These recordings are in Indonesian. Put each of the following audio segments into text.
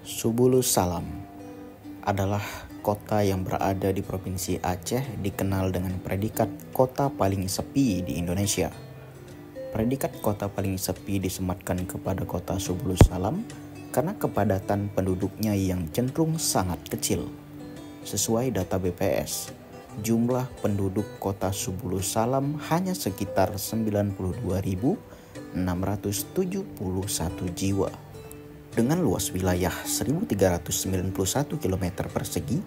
Subulus Salam adalah kota yang berada di Provinsi Aceh, dikenal dengan predikat kota paling sepi di Indonesia. Predikat kota paling sepi disematkan kepada kota Subulus Salam karena kepadatan penduduknya yang cenderung sangat kecil. Sesuai data BPS, jumlah penduduk kota Subulus Salam hanya sekitar 92.671 jiwa. Dengan luas wilayah 1.391 km persegi,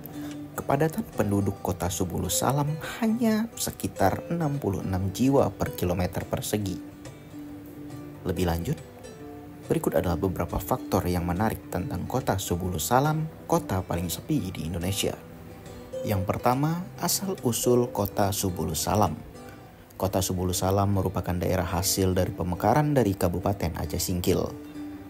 kepadatan penduduk kota Subulus Salam hanya sekitar 66 jiwa per kilometer persegi. Lebih lanjut, berikut adalah beberapa faktor yang menarik tentang kota Subulus Salam, kota paling sepi di Indonesia. Yang pertama, asal-usul kota Subulus Salam. Kota Subulus Salam merupakan daerah hasil dari pemekaran dari Kabupaten Aceh Singkil.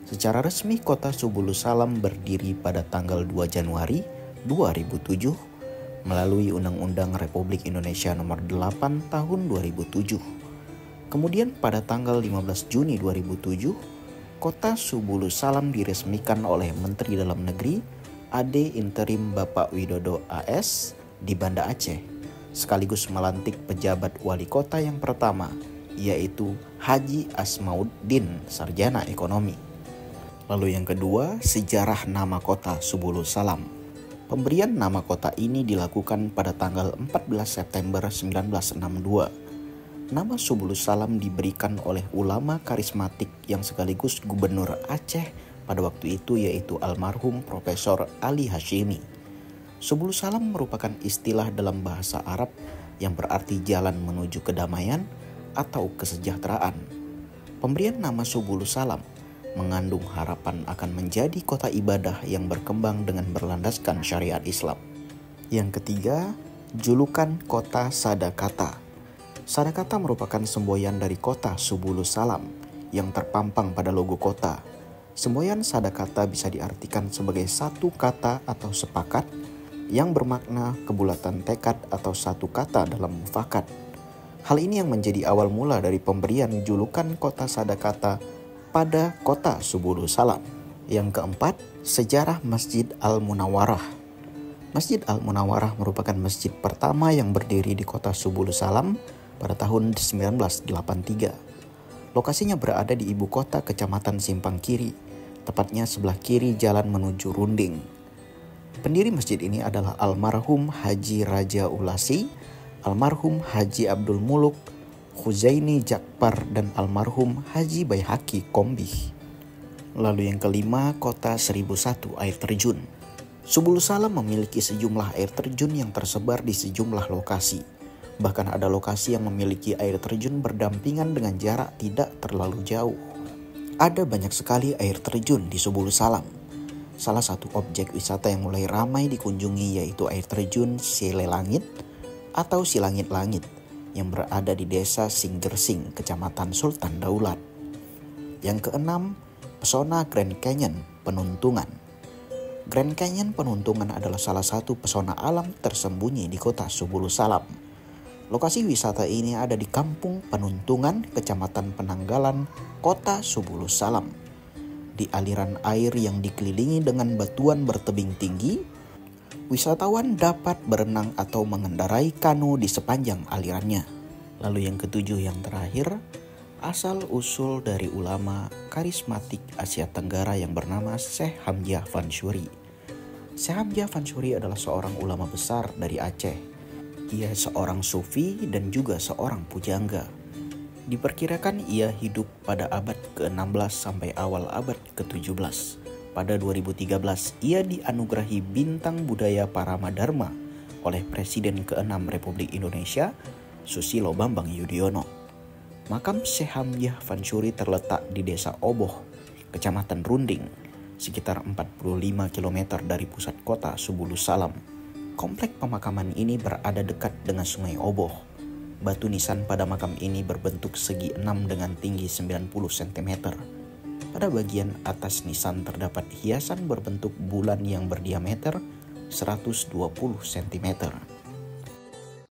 Secara resmi, kota Subulus Salam berdiri pada tanggal 2 Januari 2007 melalui Undang-Undang Republik Indonesia Nomor 8 Tahun 2007. Kemudian pada tanggal 15 Juni 2007, kota Subulus Salam diresmikan oleh Menteri Dalam Negeri AD Interim Bapak Widodo AS di Banda Aceh, sekaligus melantik pejabat wali kota yang pertama, yaitu Haji Asmauddin, Sarjana Ekonomi. Lalu yang kedua, sejarah nama kota Subulus Salam. Pemberian nama kota ini dilakukan pada tanggal 14 September 1962. Nama Subulus Salam diberikan oleh ulama karismatik yang sekaligus gubernur Aceh pada waktu itu, yaitu almarhum Profesor Ali Hashimi. Subulus Salam merupakan istilah dalam bahasa Arab yang berarti jalan menuju kedamaian atau kesejahteraan. Pemberian nama Subulus Salam mengandung harapan akan menjadi kota ibadah yang berkembang dengan berlandaskan syariat Islam. Yang ketiga, julukan kota Sadakata. Sadakata merupakan semboyan dari kota Subulus Salam yang terpampang pada logo kota. Semboyan Sadakata bisa diartikan sebagai satu kata atau sepakat yang bermakna kebulatan tekad atau satu kata dalam mufakat. Hal ini yang menjadi awal mula dari pemberian julukan kota Sadakata pada kota Subulus Salam. Yang keempat, sejarah Masjid Al-Munawwarah. Masjid Al-Munawwarah merupakan masjid pertama yang berdiri di kota Subulus Salam pada tahun 1983. Lokasinya berada di ibu kota Kecamatan Simpang Kiri, tepatnya sebelah kiri jalan menuju Runding. Pendiri masjid ini adalah almarhum Haji Raja Ulasi, almarhum Haji Abdul Muluk Huzaini Jakpar, dan almarhum Haji Baihaqi Kombih. Lalu yang kelima, kota 1001 air terjun. Subulus Salam memiliki sejumlah air terjun yang tersebar di sejumlah lokasi. Bahkan ada lokasi yang memiliki air terjun berdampingan dengan jarak tidak terlalu jauh. Ada banyak sekali air terjun di Subulus Salam. Salah satu objek wisata yang mulai ramai dikunjungi yaitu air terjun Silelangit atau Silangit-Langit yang berada di desa Singgersing, Kecamatan Sultan Daulat. Yang keenam, pesona Grand Canyon Penuntungan. Grand Canyon Penuntungan adalah salah satu pesona alam tersembunyi di kota Subulus Salam. Lokasi wisata ini ada di Kampung Penuntungan, Kecamatan Penanggalan, kota Subulus Salam. Di aliran air yang dikelilingi dengan batuan bertebing tinggi, wisatawan dapat berenang atau mengendarai kano di sepanjang alirannya. Lalu yang ketujuh, yang terakhir, asal-usul dari ulama karismatik Asia Tenggara yang bernama Syekh Hamzah Fansuri. Syekh Hamzah Fansuri adalah seorang ulama besar dari Aceh. Ia seorang sufi dan juga seorang pujangga. Diperkirakan ia hidup pada abad ke-16 sampai awal abad ke-17. Pada 2013, ia dianugerahi Bintang Budaya Paramadharma oleh Presiden ke-6 Republik Indonesia, Susilo Bambang Yudhoyono. Makam Syekh Hamzah Fansuri terletak di Desa Oboh, Kecamatan Runding, sekitar 45 km dari pusat kota Subulus Salam. Komplek pemakaman ini berada dekat dengan Sungai Oboh. Batu nisan pada makam ini berbentuk segi 6 dengan tinggi 90 cm. Pada bagian atas nisan terdapat hiasan berbentuk bulan yang berdiameter 120 cm.